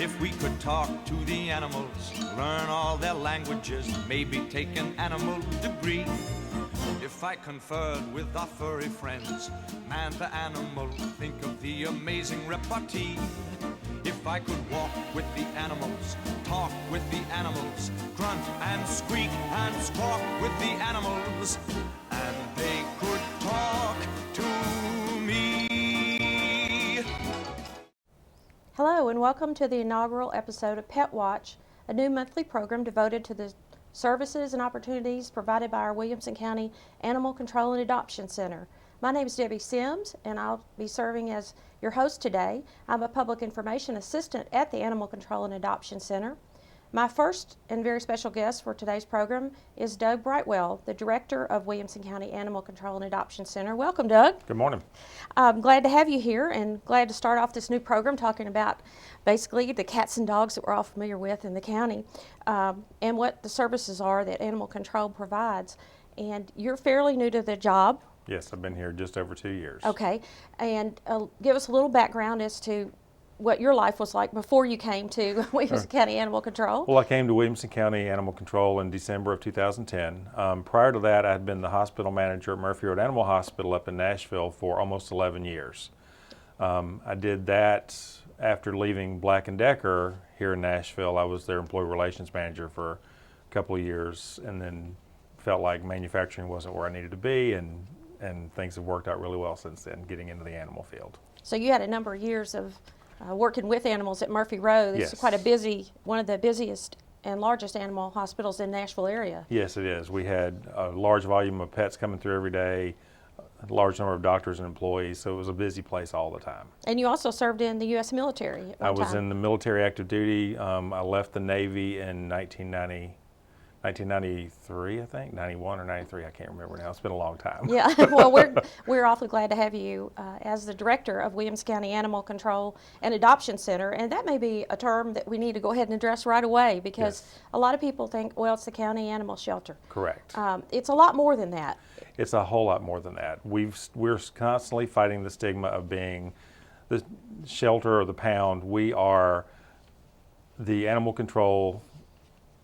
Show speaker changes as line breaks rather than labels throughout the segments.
If we could talk to the animals, learn all their languages, maybe take an animal degree. If I conferred with our furry friends, man to animal, think of the amazing repartee. If I could walk with the animals, talk with the animals, grunt and squeak and squawk with the animals, and they could talk to me.
Hello and welcome to the inaugural episode of Pet Watch, a new monthly program devoted to the services and opportunities provided by our Williamson County Animal Control and Adoption Center. My name is Debbie Sims and I'll be serving as your host today. I'm a public information assistant at the Animal Control and Adoption Center. My first and very special guest for today's program is Doug Brightwell, the Director of Williamson County Animal Control and Adoption Center. Welcome, Doug.
Good morning.
I'm glad to have you here and glad to start off this new program talking about basically the cats and dogs that we're all familiar with in the county and what the services are that animal control provides. And you're fairly new to the job.
Yes, I've been here just over 2 years.
Okay, and give us a little background as to what your life was like before you came to Williamson County Animal Control.
Well, I came to Williamson County Animal Control in December of 2010. Prior to that, I had been the hospital manager at Murphy Road Animal Hospital up in Nashville for almost 11 years. I did that after leaving Black & Decker here in Nashville. I was their employee relations manager for a couple of years and then felt like manufacturing wasn't where I needed to be, and things have worked out really well since then, getting into the animal field.
So you had a number of years of working with animals at Murphy Road. It's
Yes.
quite a busy, one of the busiest and largest animal hospitals in Nashville area.
Yes, it is. We had a large volume of pets coming through every day, a large number of doctors and employees, so it was a busy place all the time.
And you also served in the U.S. military at one
I was
time.
in the military active duty. I left the Navy in 1993, I think, 91 or 93, I can't remember now. It's been a long time.
Yeah, well, we're awfully glad to have you as the director of Williamson County Animal Control and Adoption Center, and that may be a term that we need to go ahead and address right away because
Yes.
a lot of people think, well, it's the county animal shelter.
Correct.
It's a lot more than that.
It's a whole lot more than that. We're constantly fighting the stigma of being the shelter or the pound. We are the animal control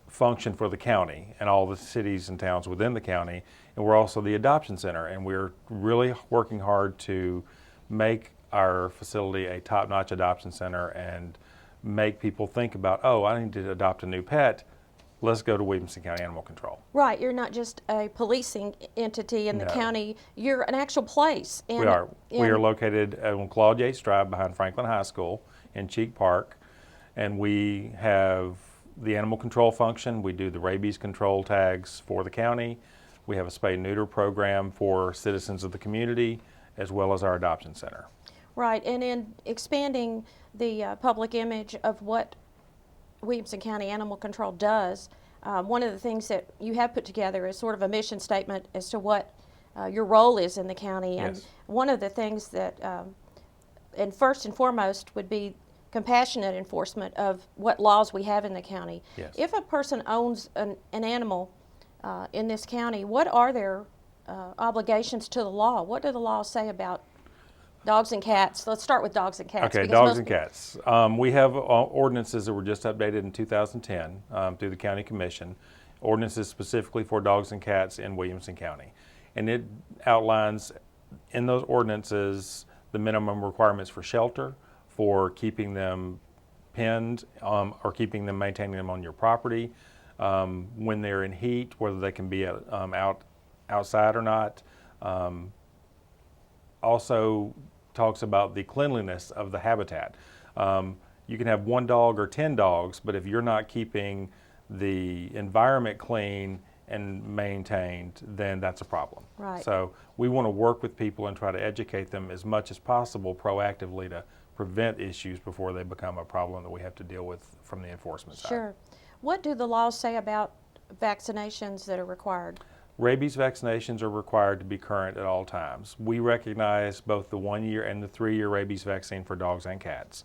function for the county and all the cities and towns within the county, and we're also the adoption center, and we're really working hard to make our facility a top-notch adoption center and make people think about, oh, I need to adopt a new pet, let's go to Williamson County Animal Control.
Right, you're not just a policing entity in the
No.
county, you're an actual place. And,
We are. We
and-
are located on Claude Yates Drive behind Franklin High School in Cheek Park, and we have the animal control function. We do the rabies control tags for the county. We have a spay and neuter program for citizens of the community, as well as our adoption center.
Right, and in expanding the public image of what Williamson County Animal Control does, one of the things that you have put together is sort of a mission statement as to what your role is in the county. And
Yes.
one of the things that, and first and foremost, would be compassionate enforcement of what laws we have in the county.
Yes.
If a person owns an animal in this county, what are their obligations to the law? What do the laws say about dogs and cats? Let's start with dogs and cats.
Okay,
because
dogs
most
and cats. We have ordinances that were just updated in 2010 through the county commission, ordinances specifically for dogs and cats in Williamson County. And it outlines in those ordinances the minimum requirements for shelter, for keeping them penned or keeping them, maintaining them on your property, when they're in heat, whether they can be outside or not. Also talks about the cleanliness of the habitat. You can have 1 dog or 10 dogs, but if you're not keeping the environment clean and maintained, then that's a problem.
Right.
So we want to work with people and try to educate them as much as possible proactively to prevent issues before they become a problem that we have to deal with from the enforcement side.
Sure. What do the laws say about vaccinations that are required?
Rabies vaccinations are required to be current at all times. We recognize both the 1-year and the 3-year rabies vaccine for dogs and cats.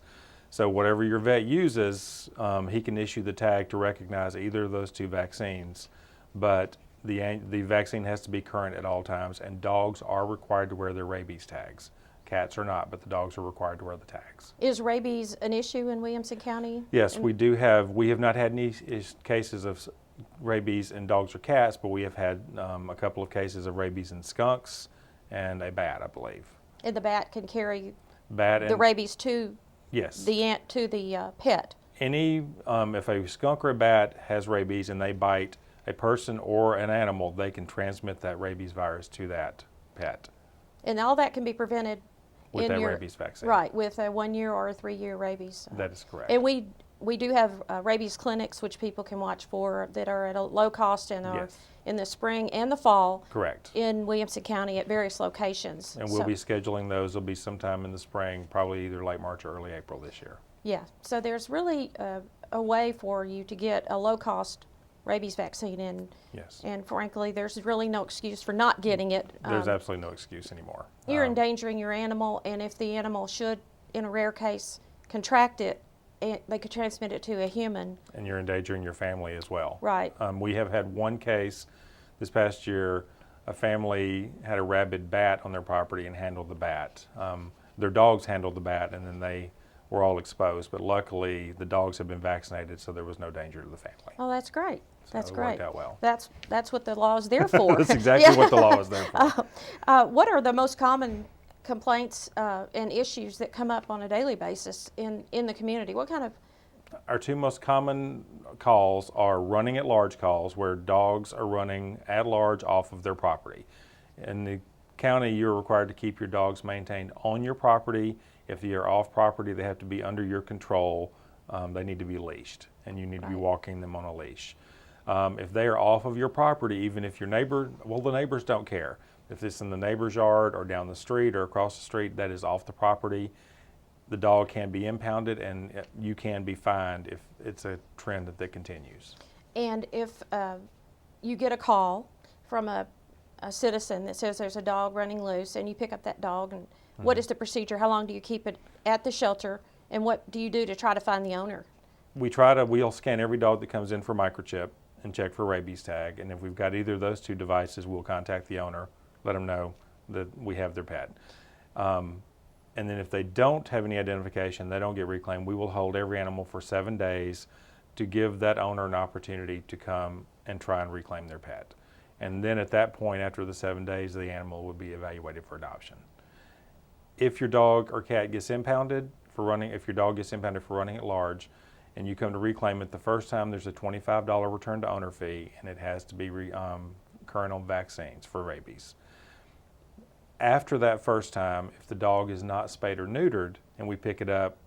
So whatever your vet uses, he can issue the tag to recognize either of those two vaccines, but the vaccine has to be current at all times, and dogs are required to wear their rabies tags. Cats are not, but the dogs are required to wear the tags.
Is rabies an issue in Williamson County?
Yes, we do have. We have not had any cases of rabies in dogs or cats, but we have had a couple of cases of rabies in skunks and a bat, I believe.
And the bat can carry
Bat
the
and
rabies to
yes,
the pet.
any if a skunk or a bat has rabies and they bite a person or an animal, they can transmit that rabies virus to that pet
And all that can be prevented
with
in
that
your,
rabies vaccine.
right, with a 1 year or a 3 year rabies.
That is correct.
And we do have rabies clinics which people can watch for that are at a low cost and are
Yes.
in the spring and the fall
Correct.
in Williamson County at various locations.
And we'll be scheduling those. They'll be sometime in the spring, probably either late March or early April this year.
Yeah, so there's really a way for you to get a low cost rabies vaccine in.
Yes.
And frankly, there's really no excuse for not getting it.
There's absolutely no excuse anymore.
You're endangering your animal, and if the animal should, in a rare case, contract it, they could transmit it to a human.
And you're endangering your family as well.
Right.
We have had one case this past year. A family had a rabid bat on their property and handled the bat. Their dogs handled the bat, and then they were all exposed. But luckily, the dogs had been vaccinated, so there was no danger to the family.
Oh, that's great. That's
So it
great.
worked out well.
That's what the law is there for.
That's exactly what the law is there for.
What are the most common complaints and issues that come up on a daily basis in the community? What kind of?
Our two most common calls are running at large calls, where dogs are running at large off of their property. In the county, you're required to keep your dogs maintained on your property. If you're off property, they have to be under your control. They need to be leashed, and you need to be walking them on a leash. If they are off of your property, even if your neighbor, well, the neighbors don't care. If it's in the neighbor's yard or down the street or across the street, that is off the property. The dog can be impounded, and you can be fined if it's a trend that continues.
And if you get a call from a citizen that says there's a dog running loose, and you pick up that dog, and what is the procedure? How long do you keep it at the shelter, and what do you do to try to find the owner?
We'll scan every dog that comes in for microchip and check for rabies tag, and if we've got either of those two devices, we'll contact the owner, let them know that we have their pet. And then if they don't have any identification, they don't get reclaimed, we will hold every animal for 7 days to give that owner an opportunity to come and try and reclaim their pet. And then at that point, after the 7 days, the animal would be evaluated for adoption. If your dog or cat gets impounded if your dog gets impounded for running at large, and you come to reclaim it the first time, there's a $25 return to owner fee, and it has to be current on vaccines for rabies. After that first time, if the dog is not spayed or neutered, and we pick it up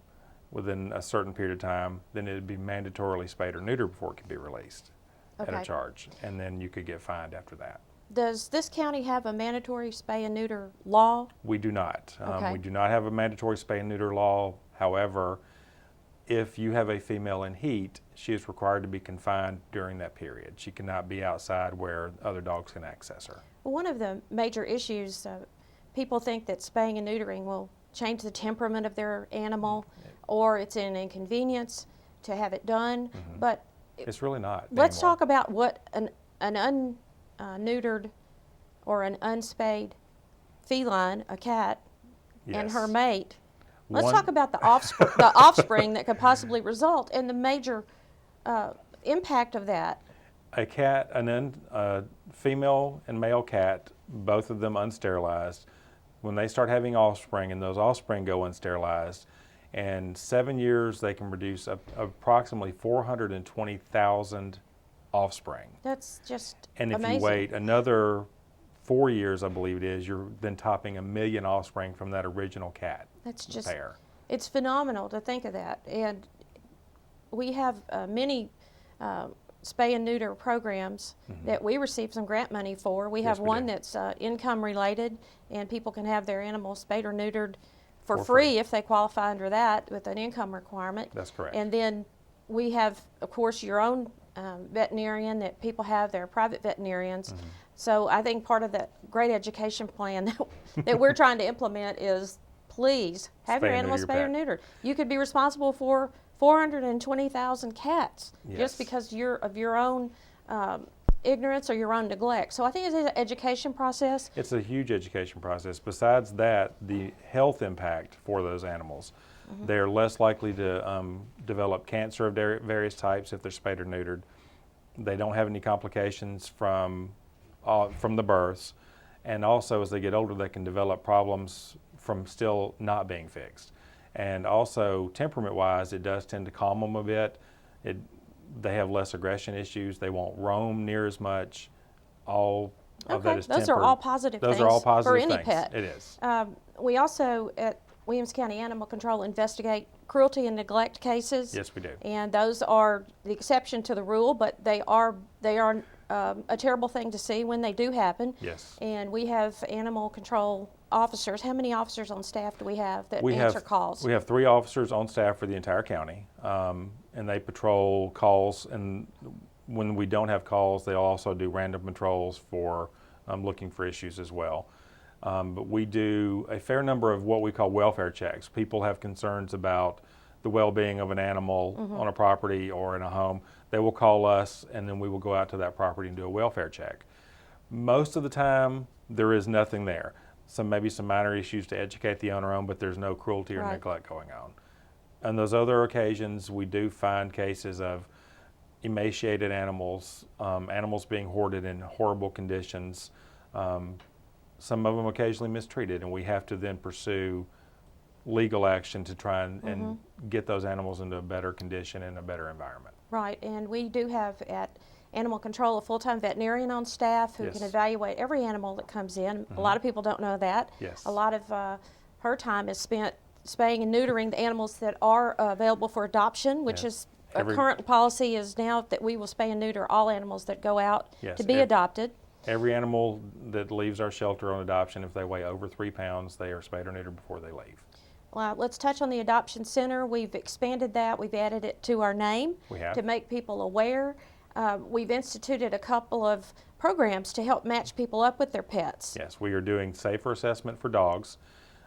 within a certain period of time, then it would be mandatorily spayed or neutered before it can be released at a charge, and then you could get fined after that.
Does this county have a mandatory spay and neuter law?
We do not.
Okay.
We do not have a mandatory spay and neuter law. However, if you have a female in heat, she is required to be confined during that period. She cannot be outside where other dogs can access her.
Well, one of the major issues, people think that spaying and neutering will change the temperament of their animal, or it's an inconvenience to have it done, but
It's really not.
let's
anymore.
talk about what an neutered or an unspayed feline, a cat, and her
Yes.
mate. Let's
One-
talk about the offspring that could possibly result and the major impact of that.
A cat, a female and male cat, both of them unsterilized, when they start having offspring and those offspring go unsterilized, in 7 years they can produce approximately 420,000 offspring.
That's just
And if
amazing.
you wait another 4 years, I believe it is, you're then topping 1 million offspring from that original cat
That's just,
pair.
it's phenomenal to think of that. And we have many spay and neuter programs that we receive some grant money for. We have
we
one
do.
that's income related, and people can have their animals spayed or neutered for
For
free
free.
if they qualify under that with an income requirement.
That's correct.
And then we have, of course, your own veterinarian that people have, their private veterinarians. So I think part of that great education plan that we're trying to implement is please have
Spay
your
and
animals
neuter
spayed or
your
neutered. You could be responsible for 420,000 cats
Yes.
just because of your own ignorance or your own neglect. So I think it's an education process.
It's a huge education process. Besides that, the health impact for those animals. They're less likely to develop cancer of various types if they're spayed or neutered. They don't have any complications from the births. And also, as they get older, they can develop problems from still not being fixed. And also, temperament-wise, it does tend to calm them a bit. They have less aggression issues. They won't roam near as much. All of that is tempered.
Those are all positive things.
Those are all positive
for any
things.
pet.
It is.
We also at Williamson County Animal Control investigate cruelty and neglect cases.
Yes, we do.
And those are the exception to the rule, but they are a terrible thing to see when they do happen.
Yes.
And we have animal control officers. How many officers on staff do we have that answer calls?
We have 3 officers on staff for the entire county, and they patrol calls. And when we don't have calls, they also do random patrols for looking for issues as well. But we do a fair number of what we call welfare checks. People have concerns about the well-being of an animal on a property or in a home. They will call us, and then we will go out to that property and do a welfare check. Most of the time, there is nothing there. Maybe some minor issues to educate the owner on, but there's no cruelty or neglect going on. On those other occasions, we do find cases of emaciated animals, animals being hoarded in horrible conditions, some of them occasionally mistreated, and we have to then pursue legal action to try and get those animals into a better condition and a better environment.
Right, and we do have at Animal Control a full-time veterinarian on staff who can evaluate every animal that comes in. A lot of people don't know that.
Yes.
A lot of her time is spent spaying and neutering the animals that are available for adoption, which is a current policy is now that we will spay and neuter all animals that go out to be adopted.
Every animal that leaves our shelter on adoption, if they weigh over 3 pounds, they are spayed or neutered before they leave.
Well, let's touch on the adoption center. We've expanded that. We've added it to our name to make people aware. We've instituted a couple of programs to help match people up with their pets.
Yes, we are doing safer assessment for dogs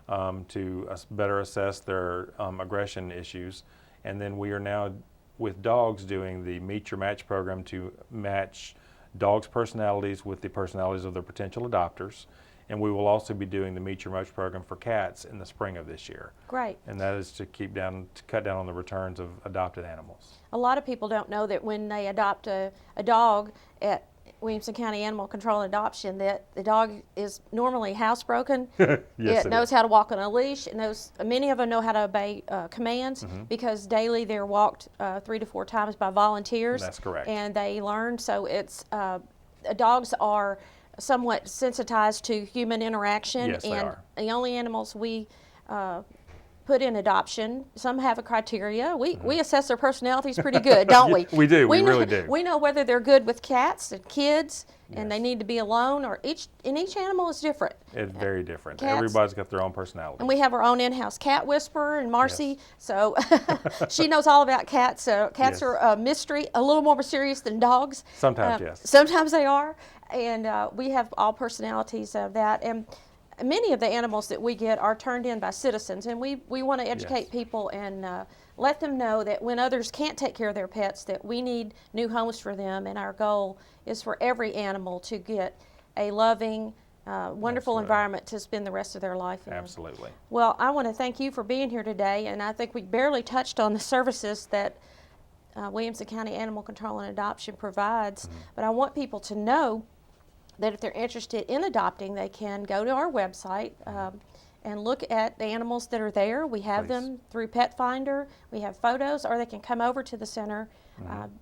to better assess their aggression issues. And then we are now, with dogs, doing the Meet Your Match program to match dogs' personalities with the personalities of their potential adopters. And we will also be doing the Meet Your Match program for cats in the spring of this year.
Great.
And that is to cut down on the returns of adopted animals.
A lot of people don't know that when they adopt a dog at Williamson County Animal Control and Adoption, that the dog is normally housebroken.
Yes,
it knows how to walk on a leash. It knows, many of them know how to obey commands because daily they're walked 3 to 4 times by volunteers.
That's correct.
And they learn. So it's dogs are somewhat sensitized to human interaction.
Yes, they are.
The only animals we put in adoption, some have a criteria. We assess their personalities pretty good, don't we?
We do. We really
know,
do.
We know whether they're good with cats and kids, and they need to be alone, or each animal is different.
It's very different.
Cats,
everybody's got their own personality.
and we have our own in-house cat whisperer, and Marcy, so she knows all about cats. So cats are a mystery, a little more mysterious than dogs.
Sometimes, yes.
Sometimes they are, and we have all personalities of that. And many of the animals that we get are turned in by citizens, and we want to educate people and let them know that when others can't take care of their pets, that we need new homes for them, and our goal is for every animal to get a loving, wonderful environment to spend the rest of their life in.
Absolutely.
Well, I want to thank you for being here today, and I think we barely touched on the services that Williamson County Animal Control and Adoption provides, but I want people to know that if they're interested in adopting, they can go to our website and look at the animals that are there. We have them through Pet Finder. We have photos, or they can come over to the center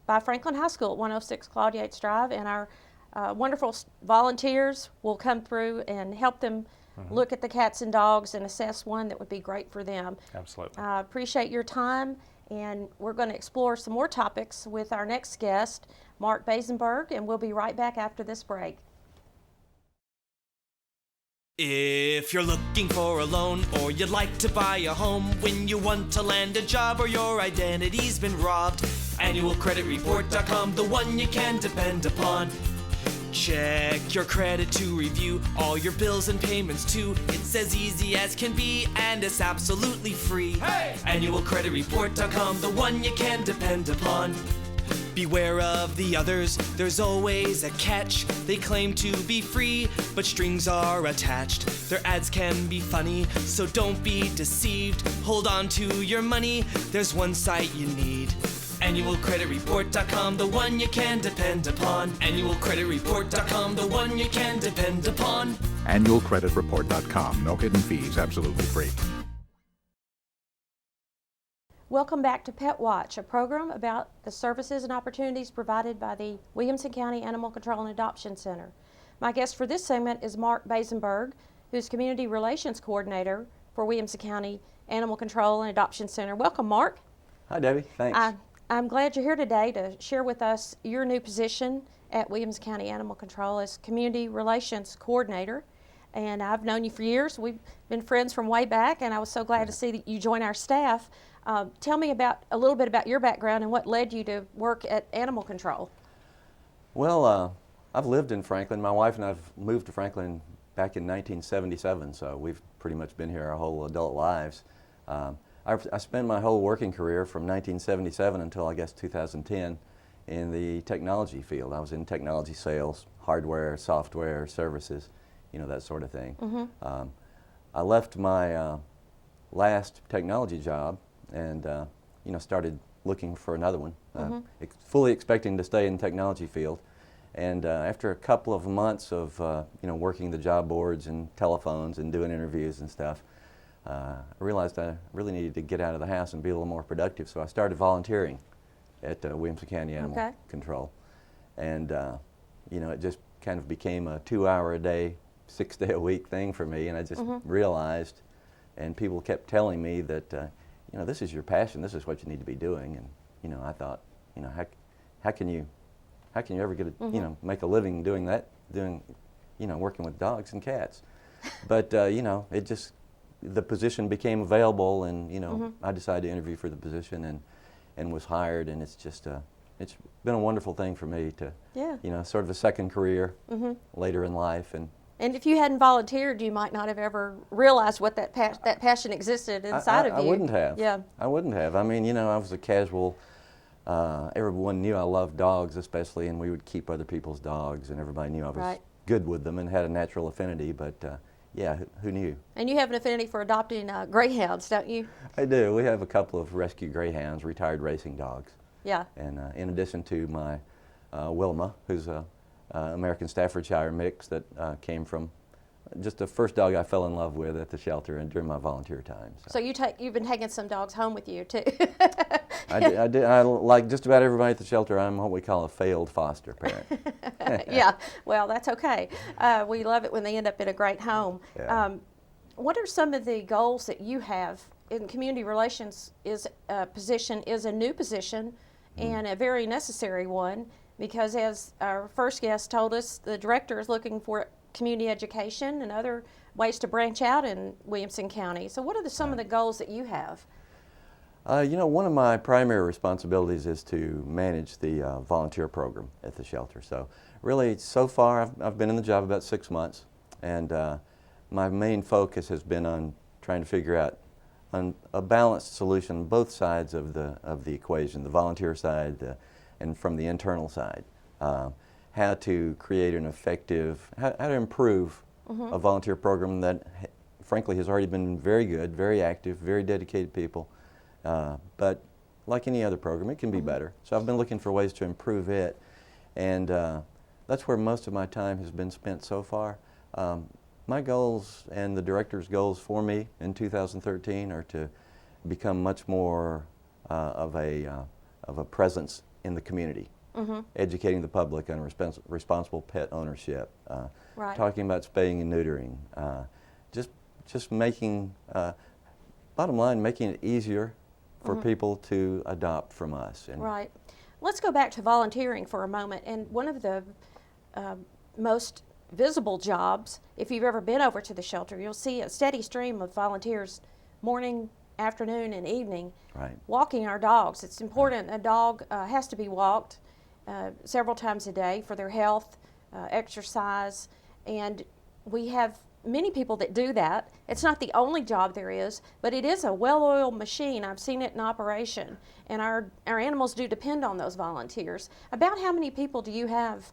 by Franklin High School at 106 Claudia Yates Drive, and our wonderful volunteers will come through and help them look at the cats and dogs and assess one that would be great for them.
Absolutely.
I appreciate your time, and we're going to explore some more topics with our next guest, Mark Basenberg, and we'll be right back after this break.
If you're looking for a loan or you'd like to buy a home, when you want to land a job or your identity's been robbed, annualcreditreport.com, the one you can depend upon. Check your credit to review all your bills and payments too. It's as easy as can be, and it's absolutely free. Hey! Annualcreditreport.com, the one you can depend upon. Beware of the others, there's always a catch. They claim to be free, but strings are attached. Their ads can be funny, so don't be deceived. Hold on to your money, there's one site you need. AnnualCreditReport.com, the one you can depend upon. AnnualCreditReport.com, the one you can depend upon.
AnnualCreditReport.com, no hidden fees, absolutely free.
Welcome back to Pet Watch, a program about the services and opportunities provided by the Williamson County Animal Control and Adoption Center. My guest for this segment is Mark Basenberg, who's Community Relations Coordinator for Williamson County Animal Control and Adoption Center. Welcome, Mark.
Hi, Debbie. Thanks.
I'm glad you're here today to share with us your new position at Williamson County Animal Control as Community Relations Coordinator. And I've known you for years. We've been friends from way back, and I was so glad to see that you join our staff. Tell me a little bit about your background and what led you to work at Animal Control.
Well, I've lived in Franklin. My wife and I have moved to Franklin back in 1977, so we've pretty much been here our whole adult lives. I spent my whole working career from 1977 until, I guess, 2010 in the technology field. I was in technology sales, hardware, software, services, that sort of thing. Mm-hmm. I left my last technology job and started looking for another one, fully expecting to stay in the technology field. And after a couple of months of working the job boards and telephones and doing interviews and stuff, I realized I really needed to get out of the house and be a little more productive. So I started volunteering at Williamson County Animal Control, and it just kind of became a 2-hour-a-day, 6-day-a-week thing for me. And I just realized, and people kept telling me that this is your passion, this is what you need to be doing. And I thought, how can you ever get make a living doing that, working with dogs and cats? But the position became available, and I decided to interview for the position and was hired, and it's just it's been a wonderful thing for me to sort of a second career later in life.
And if you hadn't volunteered, you might not have ever realized what that passion existed inside of you.
I wouldn't have.
Yeah.
I wouldn't have. I mean, I was a casual. Everyone knew I loved dogs, especially, and we would keep other people's dogs, and everybody knew I was good with them and had a natural affinity. But who knew? And you have an affinity for adopting greyhounds, don't you? I do. We have a couple of rescue greyhounds, retired racing dogs. Yeah. And in addition to my Wilma, who's a American Staffordshire mix that came from just the first dog I fell in love with at the shelter and during my volunteer time. So you've been taking some dogs home with you too. I did. I like just about everybody at the shelter. I'm what we call a failed foster parent. Yeah. Well, that's okay. We love it when they end up in a great home. Yeah. What are some of the goals that you have in community relations? Is a new position and a very necessary one, because as our first guest told us, the director is looking for community education and other ways to branch out in Williamson County. So what are some of the goals that you have? One of my primary responsibilities is to manage the volunteer program at the shelter. So really, so far, I've been in the job about 6 months, and my main focus has been on trying to figure out a balanced solution on both sides of the equation, the volunteer side and from the internal side. How to create an effective, how to improve a volunteer program that frankly has already been very good, very active, very dedicated people. But like any other program, it can be better. So I've been looking for ways to improve it, and that's where most of my time has been spent so far. My goals and the director's goals for me in 2013 are to become much more of a presence in the community. Educating the public on responsible pet ownership, talking about spaying and neutering, just making, bottom line, making it easier for people to adopt from us. And let's go back to volunteering for a moment. And one of the most visible jobs, if you've ever been over to the shelter, you'll see a steady stream of volunteers morning, afternoon, and evening walking our dogs. It's important. A dog has to be walked several times a day for their health, exercise, and we have
many people that do that. It's not the only job there is, but it is a well-oiled machine. I've seen it in operation, and our animals do depend on those volunteers. About how many people do you have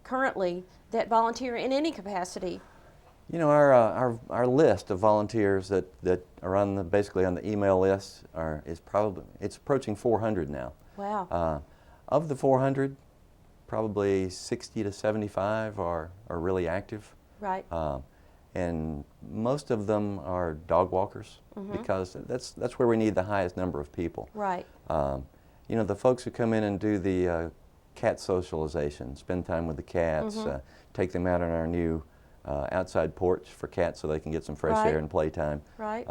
currently that volunteer in any capacity?
You know, our list of volunteers that are on basically on the email list it's approaching 400 now.
Wow.
Of the 400, probably 60 to 75 are really active.
Right.
And most of them are dog walkers, because that's where we need the highest number of people.
Right.
You know, the folks who come in and do the cat socialization, spend time with the cats, take them out on our new outside porch for cats so they can get some fresh air and playtime.
Right.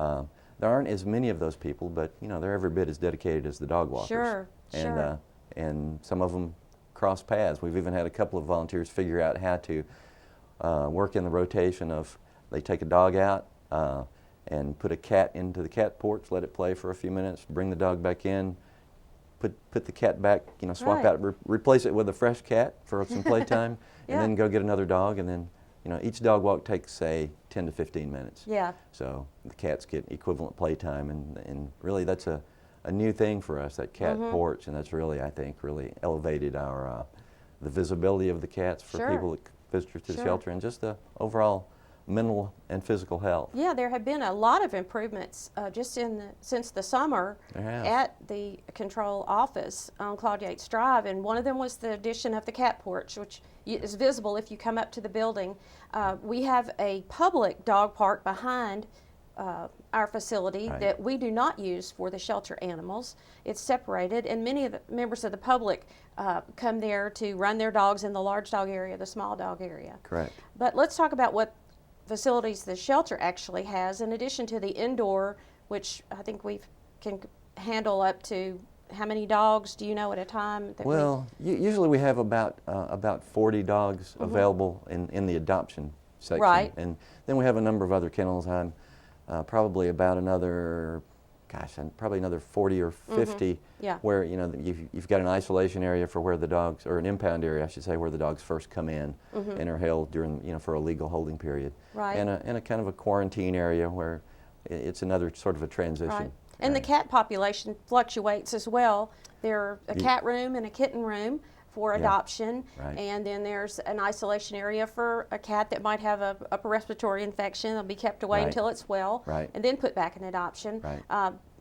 There aren't as many of those people, but you know, they're every bit as dedicated as the dog walkers.
Sure.
And some of them cross paths. We've even had a couple of volunteers figure out how to work in the rotation of, they take a dog out and put a cat into the cat porch, let it play for a few minutes, bring the dog back in, put the cat back, you know, swap out, replace it with a fresh cat for some playtime, and then go get another dog, and then, you know, each dog walk takes, say, 10 to 15 minutes.
Yeah.
So the cats get equivalent playtime, and really that's a new thing for us, that cat porch, and that's really, I think, really elevated our the visibility of the cats for people that visitors to the shelter, and just the overall mental and physical health.
Yeah, there have been a lot of improvements just since the summer at the control office on Claude Yates Drive, and one of them was the addition of the cat porch, which is visible if you come up to the building. We have a public dog park behind our facility that we do not use for the shelter animals. It's separated, and many of the members of the public come there to run their dogs in the large dog area, the small dog area.
Correct.
But let's talk about what facilities the shelter actually has, in addition to the indoor, which I think we can handle up to, how many dogs do you know at a time?
Well, usually we have about 40 dogs available in the adoption section.
Right.
And then we have a number of other kennels. I'm probably about another, probably another 40 or 50 where, you know, you've got an isolation area for where the dogs, or an impound area, I should say, where the dogs first come in and are held during, you know, for a legal holding period.
Right.
And a kind of a quarantine area where it's another sort of a transition.
Right. And the cat population fluctuates as well. There's a cat room and a kitten room for adoption, and then there's an isolation area for a cat that might have a upper respiratory infection. They'll be kept away until it's well, and then put back in adoption.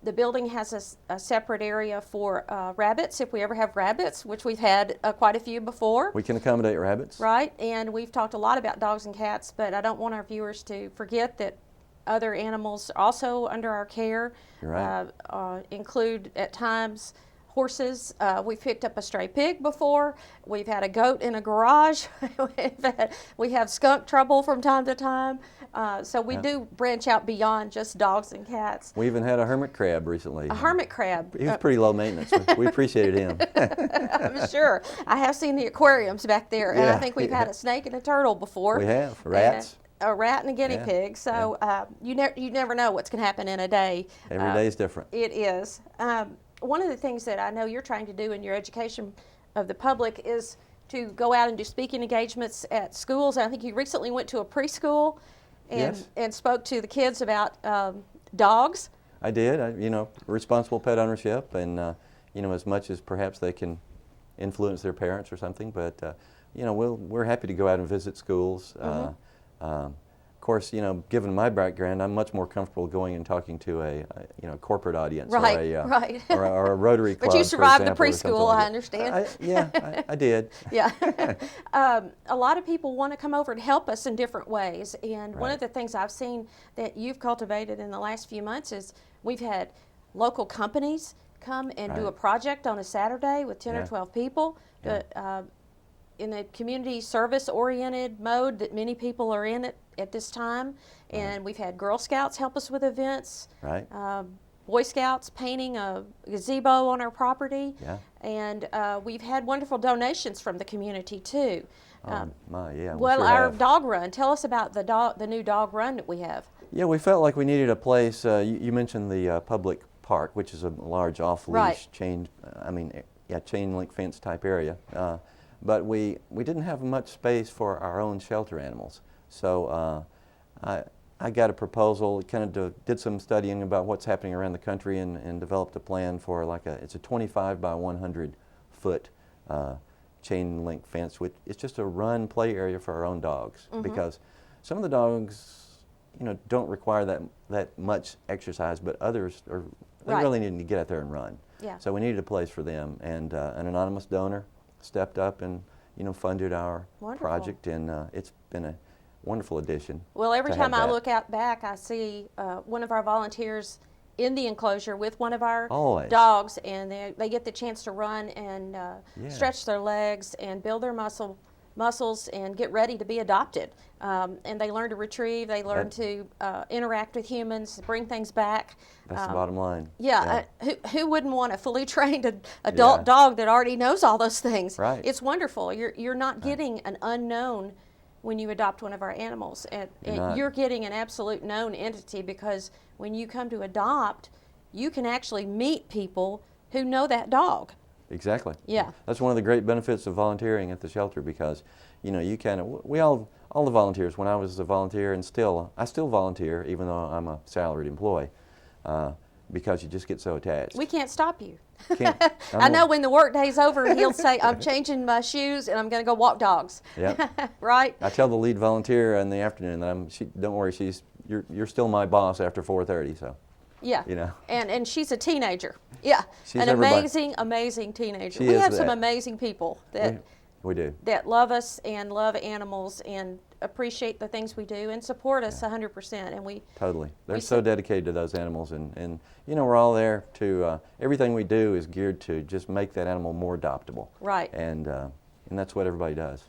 The building has a separate area for rabbits, if we ever have rabbits, which we've had quite a few before.
We can accommodate rabbits.
Right, and we've talked a lot about dogs and cats, but I don't want our viewers to forget that other animals also under our care.
You're right.
Include at times horses. We've picked up a stray pig before. We've had a goat in a garage. We have skunk trouble from time to time. So we do branch out beyond just dogs and cats.
We even had a hermit crab recently.
A hermit crab.
He was pretty low maintenance. We appreciated him.
I'm sure. I have seen the aquariums back there, and I think we've had a snake and a turtle before.
We have. Rats.
A rat and a guinea pig. So you never know what's going to happen in a day.
Every day is different.
It is. One of the things that I know you're trying to do in your education of the public is to go out and do speaking engagements at schools. I think you recently went to a preschool and spoke to the kids about dogs.
I did. You know, responsible pet ownership, and you know, as much as perhaps they can influence their parents or something, but you know, we're happy to go out and visit schools. Of course, you know, given my background, I'm much more comfortable going and talking to a corporate audience, or a Rotary Club.
But you survived the
preschool,
I understand.
I did.
Yeah. A lot of people want to come over and help us in different ways, and one of the things I've seen that you've cultivated in the last few months is we've had local companies come and do a project on a Saturday with 10 or 12 people. In a community service-oriented mode that many people are in at this time. And we've had Girl Scouts help us with events. Boy Scouts painting a gazebo on our property. And we've had wonderful donations from the community too. Our dog run. Tell us about the new dog run that we have.
Yeah, we felt like we needed a place. You mentioned the public park, which is a large off-leash chain link fence type area. But we didn't have much space for our own shelter animals. So I got a proposal, kind of did some studying about what's happening around the country and developed a plan for it's a 25 by 100 foot chain link fence, which is just a run play area for our own dogs, because some of the dogs, don't require that much exercise, but others they really need to get out there and run.
Yeah.
So we needed a place for them, and an anonymous donor stepped up and funded our project, and it's been a wonderful addition.
Well, every
to
time
have
I
that.
look out back, I see one of our volunteers in the enclosure with one of our
Always.
dogs, and they get the chance to run and stretch their legs and build their muscles and get ready to be adopted. And they learn to retrieve, they learn to interact with humans, bring things back.
That's the bottom line.
Yeah, who wouldn't want a fully trained adult dog that already knows all those things?
Right.
It's wonderful. You're not getting an unknown when you adopt one of our animals, and you're getting an absolute known entity, because when you come to adopt, you can actually meet people who know that dog.
Exactly.
Yeah.
That's one of the great benefits of volunteering at the shelter, because you all the volunteers, when I was a volunteer, and I still volunteer even though I'm a salaried employee, because you just get so attached.
We can't stop you.
I
know when the work day's over, he'll say, I'm changing my shoes and I'm going to go walk dogs.
Yeah.
Right?
I tell the lead volunteer in the afternoon that don't worry, you're still my boss after 4:30, so.
Yeah. And she's a teenager. Yeah.
She's
an
everybody.
amazing teenager.
She
We
is
have some
that.
amazing people
We do.
that love us and love animals and appreciate the things we do and support us 100%. And we
Totally. They're so dedicated to those animals, and we're all there to, everything we do is geared to just make that animal more adoptable.
Right.
And that's what everybody does.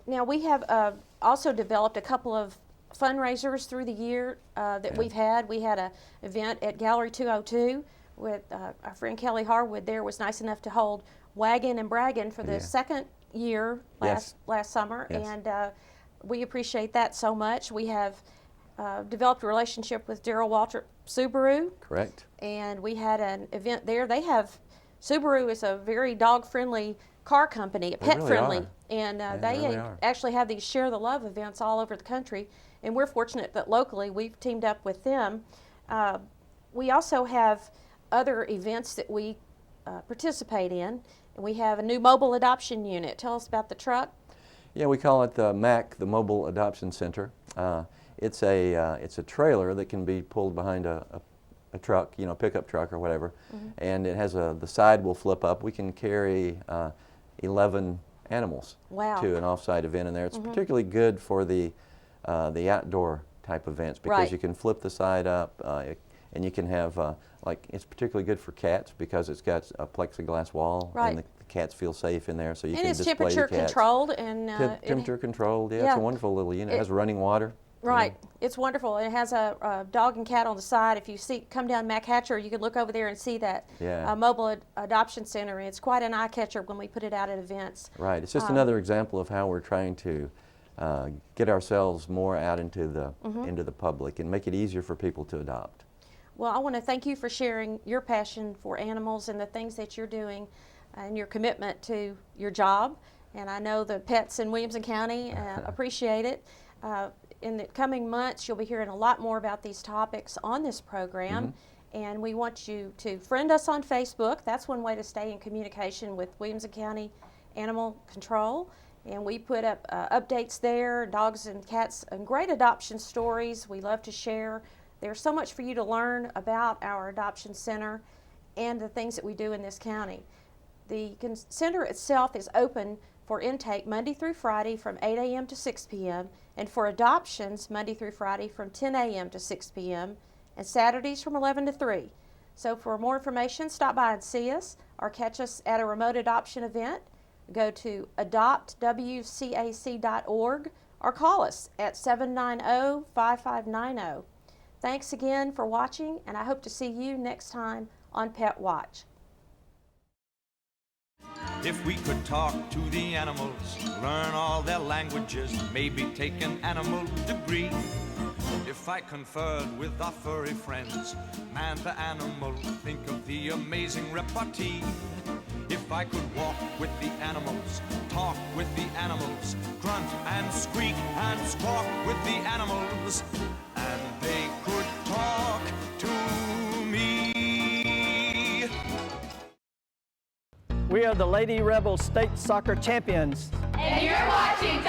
Now, we have also developed a couple of fundraisers through the year that we've had. We had an event at Gallery 202 with our friend Kelly Harwood there was nice enough to hold Waggin' and Braggin' for the second year last summer, and we appreciate that so much. We have developed a relationship with Darrell Waltrip Subaru.
Correct.
And we had an event there. Subaru is a very dog-friendly car company, pet-friendly,
are.
and
they really are.
actually have these Share the Love events all over the country, and we're fortunate that locally we've teamed up with them. We also have other events that we participate in. We have a new mobile adoption unit. Tell us about the truck.
Yeah, we call it the MAC, the Mobile Adoption Center. It's a trailer that can be pulled behind a truck, a pickup truck or whatever, and it has the side will flip up. We can carry 11 animals to an off-site event in there. It's particularly good for the outdoor type events, because you can flip the side up, and you can have it's particularly good for cats because it's got a plexiglass wall, and the cats feel safe in there, so you can display the cats.
And it's temperature controlled, and
temperature controlled. Yeah, it's a wonderful little unit. It has running water.
Right, it's wonderful. It has a dog and cat on the side. If you come down Mac Hatcher, you can look over there and see that mobile adoption center. It's quite an eye catcher when we put it out at events.
Right, it's just another example of how we're trying to get ourselves more out into the public and make it easier for people to adopt.
Well, I want to thank you for sharing your passion for animals and the things that you're doing and your commitment to your job. And I know the pets in Williamson County appreciate it. In the coming months, you'll be hearing a lot more about these topics on this program. And we want you to friend us on Facebook. That's one way to stay in communication with Williamson County Animal Control. And we put up updates there, dogs and cats, and great adoption stories we love to share. There's so much for you to learn about our adoption center and the things that we do in this county. The center itself is open for intake Monday through Friday from 8 a.m. to 6 p.m. and for adoptions Monday through Friday from 10 a.m. to 6 p.m. and Saturdays from 11 to 3. So for more information, stop by and see us or catch us at a remote adoption event. Go to adoptwcac.org or call us at 790-5590. Thanks again for watching, and I hope to see you next time on Pet Watch.
If we could talk to the animals, learn all their languages, maybe take an animal degree. If I conferred with our furry friends, man to animal, think of the amazing repartee. If If I could walk with the animals, talk with the animals, grunt and squeak and squawk with the animals, and they could talk to me.
We are the Lady Rebel State Soccer Champions.
And you're watching